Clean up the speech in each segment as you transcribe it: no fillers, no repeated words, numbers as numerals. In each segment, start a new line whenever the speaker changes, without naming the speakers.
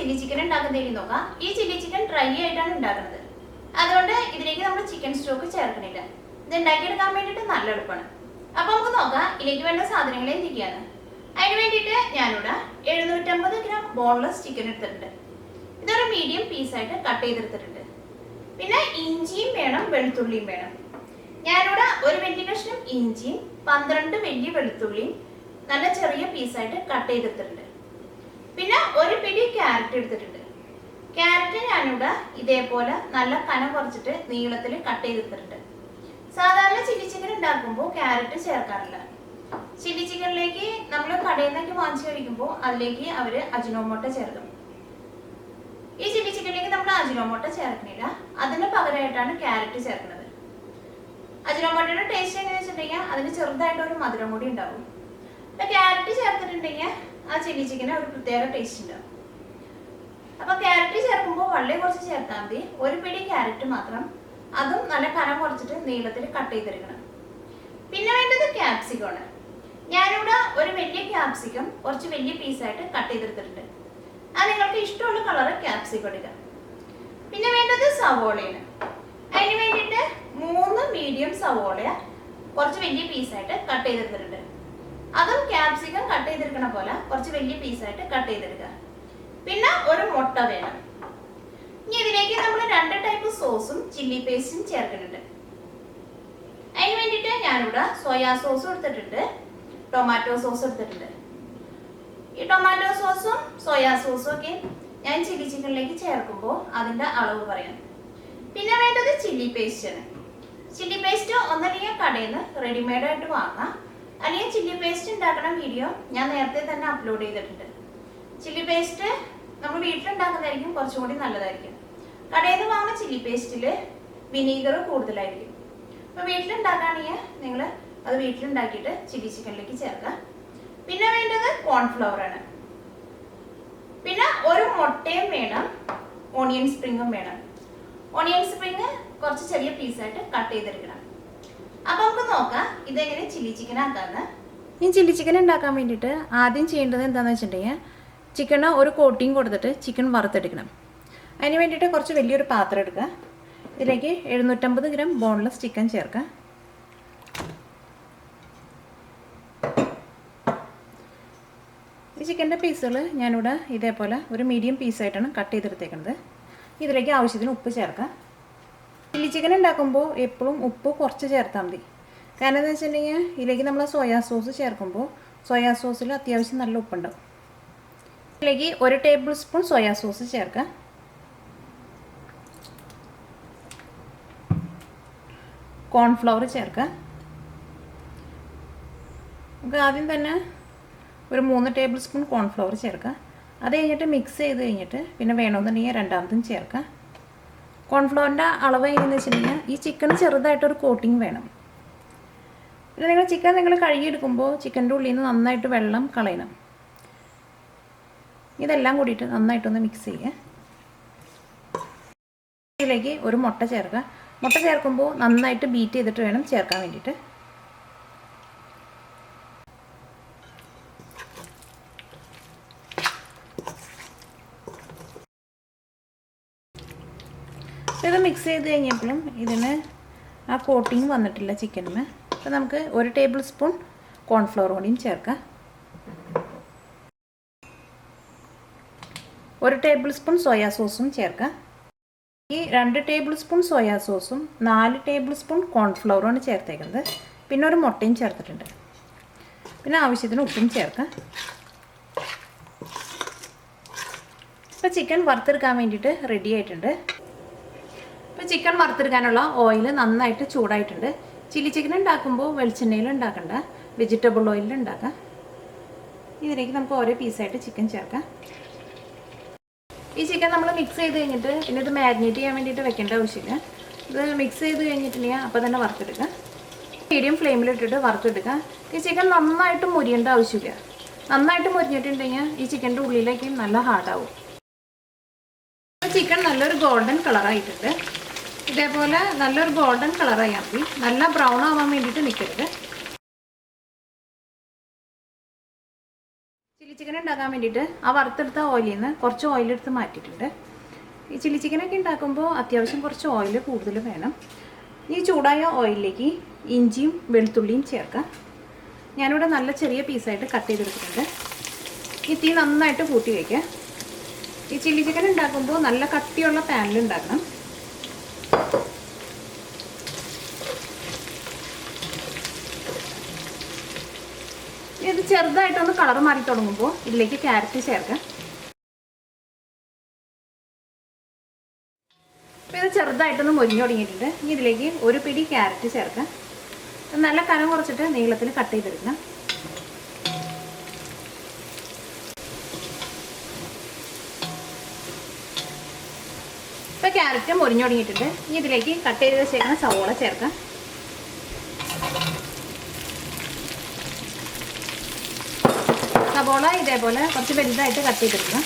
Chilli chicken ഉണ്ടാക്കുന്നതിൽ നോക്കാം. ഈ chilli chicken dry ആയിട്ടാണ് ഉണ്ടാക്കുന്നത്. അതുകൊണ്ട് ഇതിലേക്ക് നമ്മൾ ചിക്കൻ സ്റ്റോക്ക് ചേർക്കണില്ല. ഇത് ഉണ്ടാക്കിയെടുക്കാൻ വേണ്ടിയിട്ട് നല്ല എളുപ്പമാണ്. അപ്പൊ നമുക്ക് നോക്കാം ഇതിലേക്ക് വേണ്ട സാധനങ്ങൾ എന്തൊക്കെയാണ്. അതിന് വേണ്ടിയിട്ട് ഞാനിവിടെ 750 ഗ്രാം ബോൺലെസ് ചിക്കൻ എടുത്തിട്ടുണ്ട്. ഇതൊരു മീഡിയം പീസായിട്ട് കട്ട് ചെയ്തെടുത്തിട്ടുണ്ട്. പിന്നെ ഇഞ്ചിയും വേണം, വെളുത്തുള്ളിയും വേണം. ഞാനിവിടെ ഒരു വലിയ കഷ്ണം ഇഞ്ചിയും 12 വലിയ വെളുത്തുള്ളിയും നല്ല ചെറിയ പീസായിട്ട് കട്ട് ചെയ്തെടുത്തിട്ടുണ്ട്. പിന്നെ ഒരു പിടി ക്യാരറ്റ് എടുത്തിട്ടുണ്ട്. ക്യാരറ്റ് ഞാനിവിടെ ഇതേപോലെ നല്ല കനം കുറച്ചിട്ട് നീളത്തിൽ കട്ട് ചെയ്തെടുത്തിട്ടുണ്ട്. സാധാരണ ചില്ലി ചിക്കൻ ഉണ്ടാക്കുമ്പോൾ ക്യാരറ്റ് ചേർക്കാറില്ല. ചില്ലി ചിക്കനിലേക്ക് നമ്മൾ കടയിൽ നിന്നൊക്കെ വാങ്ങിച്ചു കഴിക്കുമ്പോൾ അതിലേക്ക് അവര് അജിനോമോട്ട ചേർക്കും. ഈ ചില്ലി ചിക്കനിലേക്ക് നമ്മൾ അജിനോമോട്ട ചേർക്കണില്ല. അതിന് പകരമായിട്ടാണ് ക്യാരറ്റ് ചേർക്കുന്നത്. അജിനോമോട്ടയുടെ ടേസ്റ്റ് എങ്ങനെയാ വെച്ചിട്ടുണ്ടെങ്കിൽ അതിന് ചെറുതായിട്ട് ഒരു മധുരം കൂടി ഉണ്ടാവും. ക്യാരറ്റ് ചേർത്തിട്ടുണ്ടെങ്കിൽ ആ ചില്ലി ചിക്കന് ഒരു പ്രത്യേക ടേസ്റ്റ് ഉണ്ടാവും. അപ്പൊ ക്യാരറ്റ് ചേർക്കുമ്പോൾ വളരെ കുറച്ച് ചേർത്താൽ മതി. ഒരു പിടി ക്യാരറ്റ് മാത്രം, അതും നല്ല കനം കുറച്ചിട്ട് നീളത്തിൽ കട്ട് ചെയ്തെടുക്കണം. പിന്നെ വേണ്ടത് ക്യാപ്സിക്കമാണ്. ഞാനിവിടെ ഒരു വലിയ ക്യാപ്സിക്കം കുറച്ച് വലിയ പീസായിട്ട് കട്ട് ചെയ്തെടുത്തിട്ടുണ്ട്. അത് നിങ്ങൾക്ക് ഇഷ്ടമുള്ള കളറ് ക്യാപ്സിക്കം എടുക്കാം. പിന്നെ വേണ്ടത് സവോളയാണ്. അതിന് വേണ്ടിയിട്ട് 3 മീഡിയം സവോള കുറച്ച് വലിയ പീസായിട്ട് കട്ട് ചെയ്തെടുത്തിട്ടുണ്ട്. അതും ക്യാപ്സിക്കം കട്ട് ചെയ്തെടുക്കണ പോലെ കുറച്ച് വലിയ പീസായിട്ട് കട്ട് ചെയ്തെടുക്കുക. പിന്നെ ഒരു മുട്ട വേണം. ഇനി ഇതിലേക്ക് നമ്മൾ 2 ടൈപ്പ് സോസും ചില്ലി പേസ്റ്റും ചേർക്കുന്നുണ്ട്. അതിന് വേണ്ടിയിട്ട് ഞാനിവിടെ സോയാ സോസും എടുത്തിട്ടുണ്ട്, ടൊമാറ്റോ സോസ് എടുത്തിട്ടുണ്ട്. ഈ ടൊമാറ്റോ സോസും സോയാ സോസും ഒക്കെ ഞാൻ ചില്ലി ചിക്കനിലേക്ക് ചേർക്കുമ്പോൾ അതിൻ്റെ അളവ് പറയാം. പിന്നെ വേണ്ടത് ചില്ലി പേസ്റ്റാണ്. ചില്ലി പേസ്റ്റ് ഒന്നല്ലെങ്കിൽ കടയിൽ നിന്ന് റെഡിമെയ്ഡായിട്ട് വാങ്ങാം, അല്ലെങ്കിൽ ചില്ലി പേസ്റ്റ് ഉണ്ടാക്കുന്ന വീഡിയോ ഞാൻ നേരത്തെ തന്നെ അപ്ലോഡ് ചെയ്തിട്ടുണ്ട്. ചില്ലി പേസ്റ്റ് നമ്മൾ വീട്ടിലുണ്ടാക്കുന്നതായിരിക്കും കുറച്ചും കൂടി നല്ലതായിരിക്കും. കടയിൽ നിന്ന് വാങ്ങുന്ന ചില്ലി പേസ്റ്റിൽ വിനീഗർ കൂടുതലായിരിക്കും. അപ്പോൾ വീട്ടിലുണ്ടാക്കുകയാണെങ്കിൽ നിങ്ങൾ അത് വീട്ടിലുണ്ടാക്കിയിട്ട് ചില്ലി ചിക്കനിലേക്ക് ചേർക്കുക. പിന്നെ വേണ്ടത് കോൺഫ്ലവർ ആണ്. പിന്നെ ഒരു മുട്ടയും വേണം, ഓണിയൻ സ്പ്രിങ്ങും വേണം. ഓണിയൻ സ്പ്രിങ് കുറച്ച് ചെറിയ പീസായിട്ട് കട്ട് ചെയ്തെടുക്കണം. അപ്പൊ നമുക്ക് നോക്കാം ഇതെങ്ങനെ ചില്ലി ചിക്കൻ ആക്കാന്ന്. ഈ ചില്ലി ചിക്കൻ ഉണ്ടാക്കാൻ വേണ്ടിയിട്ട് ആദ്യം ചെയ്യേണ്ടത് എന്താണെന്ന് വെച്ചിട്ടുണ്ടെങ്കിൽ ചിക്കന് ഒരു കോട്ടിങ് കൊടുത്തിട്ട് ചിക്കൻ വറുത്തെടുക്കണം. അതിന് വേണ്ടിയിട്ട് കുറച്ച് വലിയൊരു പാത്രം എടുക്കുക. ഇതിലേക്ക് 750 ഗ്രാം ബോൺലെസ് ചിക്കൻ ചേർക്കുക. ഈ ചിക്കൻ്റെ പീസുകൾ ഞാനിവിടെ ഇതേപോലെ ഒരു മീഡിയം പീസായിട്ടാണ് കട്ട് ചെയ്തെടുത്തേക്കുന്നത്. ഇതിലേക്ക് ആവശ്യത്തിന് ഉപ്പ് ചേർക്കാം. ചില്ലി ചിക്കൻ ഉണ്ടാക്കുമ്പോൾ എപ്പോഴും ഉപ്പ് കുറച്ച് ചേർത്താൽ മതി. കാരണം എന്താ വെച്ചിട്ടുണ്ടെങ്കിൽ ഇതിലേക്ക് നമ്മൾ സോയാ സോസ് ചേർക്കുമ്പോൾ സോയാ സോസിൽ അത്യാവശ്യം നല്ല ഉപ്പുണ്ടാവും. ഇതിലേക്ക് 1 ടേബിൾ സ്പൂൺ സോയാ സോസ് ചേർക്കാം. കോൺഫ്ലവർ ചേർക്കാം. നമുക്ക് ആദ്യം തന്നെ ഒരു 3 ടേബിൾ സ്പൂൺ കോൺഫ്ലവർ ചേർക്കാം. അത് കഴിഞ്ഞിട്ട് മിക്സ് ചെയ്ത് കഴിഞ്ഞിട്ട് പിന്നെ വേണമെന്നുണ്ടെങ്കിൽ രണ്ടാമതും ചേർക്കാം. കോൺഫ്ലവറിൻ്റെ അളവ് എങ്ങനെയെന്ന് വെച്ചിട്ടുണ്ടെങ്കിൽ ഈ ചിക്കന് ചെറുതായിട്ടൊരു കോട്ടിങ് വേണം. പിന്നെ നിങ്ങൾ കഴുകിയെടുക്കുമ്പോൾ ചിക്കൻ്റെ ഉള്ളിൽ നിന്ന് നന്നായിട്ട് വെള്ളം കളയണം. ഇതെല്ലാം കൂടിയിട്ട് നന്നായിട്ടൊന്ന് മിക്സ് ചെയ്യുക. ഇതിലേക്ക് ഒരു മുട്ട ചേർക്കുക. മുട്ട ചേർക്കുമ്പോൾ നന്നായിട്ട് ബീറ്റ് ചെയ്തിട്ട് വേണം ചേർക്കാൻ വേണ്ടിയിട്ട്. ഇത് മിക്സ് ചെയ്ത് കഴിഞ്ഞപ്പോഴും ഇതിന് ആ കോട്ടിങ് വന്നിട്ടില്ല ചിക്കനിന്. അപ്പോൾ നമുക്ക് 1 ടേബിൾ സ്പൂൺ കോൺഫ്ലവർ കൂടിയും ചേർക്കാം. 1 ടേബിൾ സ്പൂൺ സോയാ സോസും ചേർക്കാം. ഈ 2 ടേബിൾ സ്പൂൺ സോയാ സോസും 4 ടേബിൾ സ്പൂൺ കോൺഫ്ലവറുമാണ് ചേർത്തേക്കുന്നത്. പിന്നെ ഒരു മുട്ടയും ചേർത്തിട്ടുണ്ട്. പിന്നെ ആവശ്യത്തിന് ഉപ്പും ചേർക്കാം. ഇപ്പോൾ ചിക്കൻ വറുത്തെടുക്കാൻ വേണ്ടിയിട്ട് റെഡി ആയിട്ടുണ്ട്. ഇപ്പോൾ ചിക്കൻ വറുത്തെടുക്കാനുള്ള ഓയിൽ നന്നായിട്ട് ചൂടായിട്ടുണ്ട്. ചില്ലി ചിക്കൻ ഉണ്ടാക്കുമ്പോൾ വെളിച്ചെണ്ണയിൽ ഉണ്ടാക്കണ്ട, വെജിറ്റബിൾ ഓയിലിൽ ഉണ്ടാക്കാം. ഇതിലേക്ക് നമുക്ക് ഓരോ പീസായിട്ട് ചിക്കൻ ചേർക്കാം. ഈ ചിക്കൻ നമ്മൾ മിക്സ് ചെയ്ത് കഴിഞ്ഞിട്ട് പിന്നെ ഇത് മാരിനേറ്റ് ചെയ്യാൻ വേണ്ടിയിട്ട് വെക്കേണ്ട ആവശ്യമില്ല. ഇത് മിക്സ് ചെയ്ത് കഴിഞ്ഞിട്ടുണ്ടെങ്കിൽ അപ്പോൾ തന്നെ വറുത്തെടുക്കുക. മീഡിയം ഫ്ലെയിമിലിട്ടിട്ട് വറുത്തെടുക്കുക. ഈ ചിക്കൻ നന്നായിട്ട് മുരിയേണ്ട ആവശ്യമില്ല. നന്നായിട്ട് മുരിഞ്ഞിട്ടുണ്ടെങ്കിൽ ഈ ചിക്കൻ്റെ ഉള്ളിലേക്ക് നല്ല ഹാർഡാവും. ചിക്കൻ നല്ലൊരു ഗോൾഡൻ കളറായിട്ടുണ്ട്. ഇതേപോലെ നല്ലൊരു ഗോൾഡൻ കളറായാൽ മതി. നല്ല ബ്രൗൺ ആവാൻ വേണ്ടിയിട്ട് നിൽക്കരുത്. ചില്ലി ചിക്കൻ ഉണ്ടാക്കാൻ വേണ്ടിയിട്ട് ആ വറുത്തെടുത്ത ഓയിലിൽ നിന്ന് കുറച്ച് ഓയിലെടുത്ത് മാറ്റിയിട്ടുണ്ട്. ഈ ചില്ലി ചിക്കനൊക്കെ ഉണ്ടാക്കുമ്പോൾ അത്യാവശ്യം കുറച്ച് ഓയിൽ കൂടുതൽ വേണം. ഈ ചൂടായ ഓയിലിലേക്ക് ഇഞ്ചിയും വെളുത്തുള്ളിയും ചേർക്കാം. ഞാനിവിടെ നല്ല ചെറിയ പീസായിട്ട് കട്ട് ചെയ്തെടുത്തിട്ടുണ്ട്. ഈ തീ നന്നായിട്ട് കൂട്ടി വയ്ക്കുക. ഈ ചില്ലി ചിക്കൻ ഉണ്ടാക്കുമ്പോൾ നല്ല കട്ടിയുള്ള പാനിൽ ഉണ്ടാക്കണം. ഇത് ചെറുതായിട്ടൊന്ന് കളർ മാറി തുടങ്ങുമ്പോൾ ഇതിലേക്ക് ക്യാരറ്റ് ചേർക്കാം. അപ്പോൾ ഇത് ചെറുതായിട്ടൊന്ന് മൊരിഞ്ഞു തുടങ്ങിയിട്ടുണ്ട്. ഇനി ഇതിലേക്ക് ഒരു പിടി ക്യാരറ്റ് ചേർക്കാം. നല്ല കനം കുറച്ചിട്ട് നീളത്തിൽ കട്ട് ചെയ്തെടുക്കണം. ഇപ്പോൾ ക്യാരറ്റ് മൊരിഞ്ഞു തുടങ്ങിയിട്ടുണ്ട്. ഇനി ഇതിലേക്ക് കട്ട് ചെയ്ത് വെച്ചേക്കുന്ന സവോള ചേർക്കാം. സവോള ഇതേപോലെ കുറച്ച് വലുതായിട്ട് കട്ട് ചെയ്തെടുക്കണം.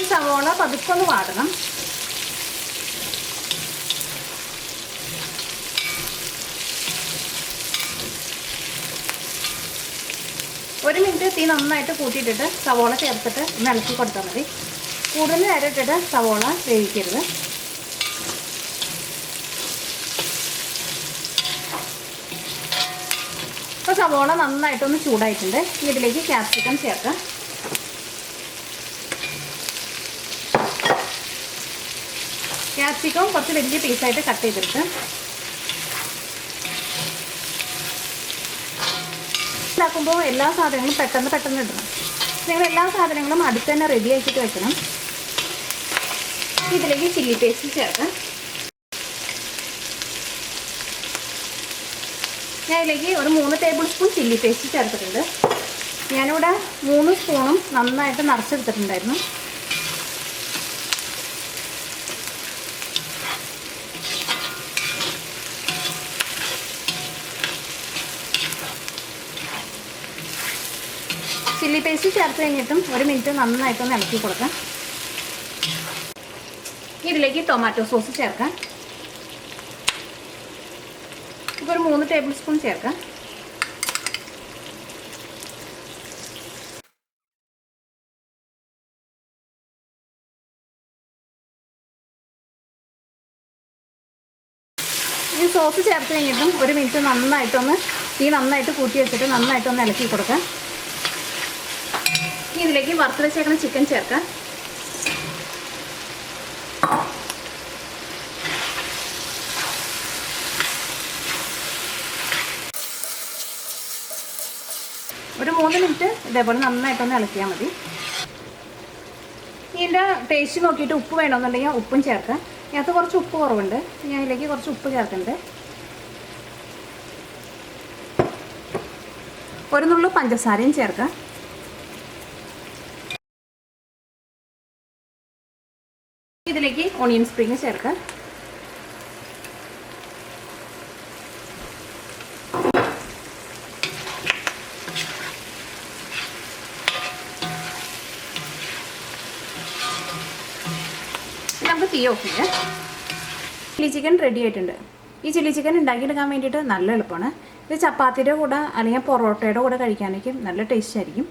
ഈ സവോള പതുക്കൊന്ന് വാടണം. ഒരു മിനിറ്റ് തീ നന്നായിട്ട് കൂട്ടിയിട്ടിട്ട് സവോള ചേർത്തിട്ട് ഒന്ന് ഇളക്കി കൊടുത്താൽ മതി. കൂടുതൽ നേരം ഇട്ടിട്ട് സവോള വേവിക്കരുത്. ഇപ്പോൾ സവോള നന്നായിട്ടൊന്ന് ചൂടായിട്ടുണ്ട്. ഇതിലേക്ക് ക്യാപ്സിക്കം ചേർക്കാം. ക്യാപ്സിക്കം കുറച്ച് വലിയ പീസായിട്ട് കട്ട് ചെയ്തെടുത്ത് ഉണ്ടാക്കുമ്പോൾ എല്ലാ സാധനങ്ങളും പെട്ടെന്ന് ഇടണം. നിങ്ങൾ എല്ലാ സാധനങ്ങളും അടുത്ത് തന്നെ റെഡി ആക്കിയിട്ട് വെക്കണം. ഇതിലേക്ക് ചില്ലി പേസ്റ്റ് ചേർക്കാം. ഞാൻ ഇതിലേക്ക് ഒരു 3 ടേബിൾ സ്പൂൺ ചില്ലി പേസ്റ്റ് ചേർത്തിട്ടുണ്ട്. ഞാനിവിടെ 3 സ്പൂണും നന്നായിട്ട് നിറച്ചെടുത്തിട്ടുണ്ടായിരുന്നു. ചില്ലി പേസ്റ്റ് ചേർത്ത് കഴിഞ്ഞിട്ടും ഒരു മിനിറ്റ് നന്നായിട്ടൊന്ന് ഇളക്കി കൊടുക്കാം. ഇതിലേക്ക് ടൊമാറ്റോ സോസ് ചേർക്കാം. ഇപ്പോൾ ഒരു 3 ടേബിൾ സ്പൂൺ ചേർക്കാം. ഈ സോസ് ചേർത്ത് കഴിഞ്ഞിട്ടും ഒരു മിനിറ്റ് നന്നായിട്ടൊന്ന് തീ നന്നായിട്ട് കൂട്ടി വെച്ചിട്ട് നന്നായിട്ടൊന്ന് ഇളക്കി കൊടുക്കാം. ഇതിലേക്ക് വറുത്ത് വെച്ചേക്കുന്ന ചിക്കൻ ചേർക്കാം. ഒരു 3 മിനിറ്റ് ഇതേപോലെ നന്നായിട്ടൊന്ന് ഇളക്കിയാൽ മതി. ഇതിൻ്റെ ടേസ്റ്റ് നോക്കിയിട്ട് ഉപ്പ് വേണമെന്നുണ്ടെങ്കിൽ ഉപ്പും ചേർക്കാം. ഇതിനകത്ത് കുറച്ച് ഉപ്പ് കുറവുണ്ട്. ഞാൻ ഇതിലേക്ക് കുറച്ച് ഉപ്പ് ചേർക്കുന്നുണ്ട്. ഒരു നുള്ളു പഞ്ചസാരയും ചേർക്കാം. ഇതിലേക്ക് ഓണിയൻ സ്പ്രിങ് ചേർക്കാം. നമുക്ക് തീ ഓഫ് ചെയ്യാം. ചില്ലി ചിക്കൻ റെഡി ആയിട്ടുണ്ട്. ഈ ചില്ലി ചിക്കൻ ഉണ്ടാക്കിയെടുക്കാൻ വേണ്ടിയിട്ട് നല്ല എളുപ്പമാണ്. ഇത് ചപ്പാത്തിയുടെ കൂടെ അല്ലെങ്കിൽ പൊറോട്ടയുടെ കൂടെ കഴിക്കാനൊക്കെ നല്ല ടേസ്റ്റ് ആയിരിക്കും.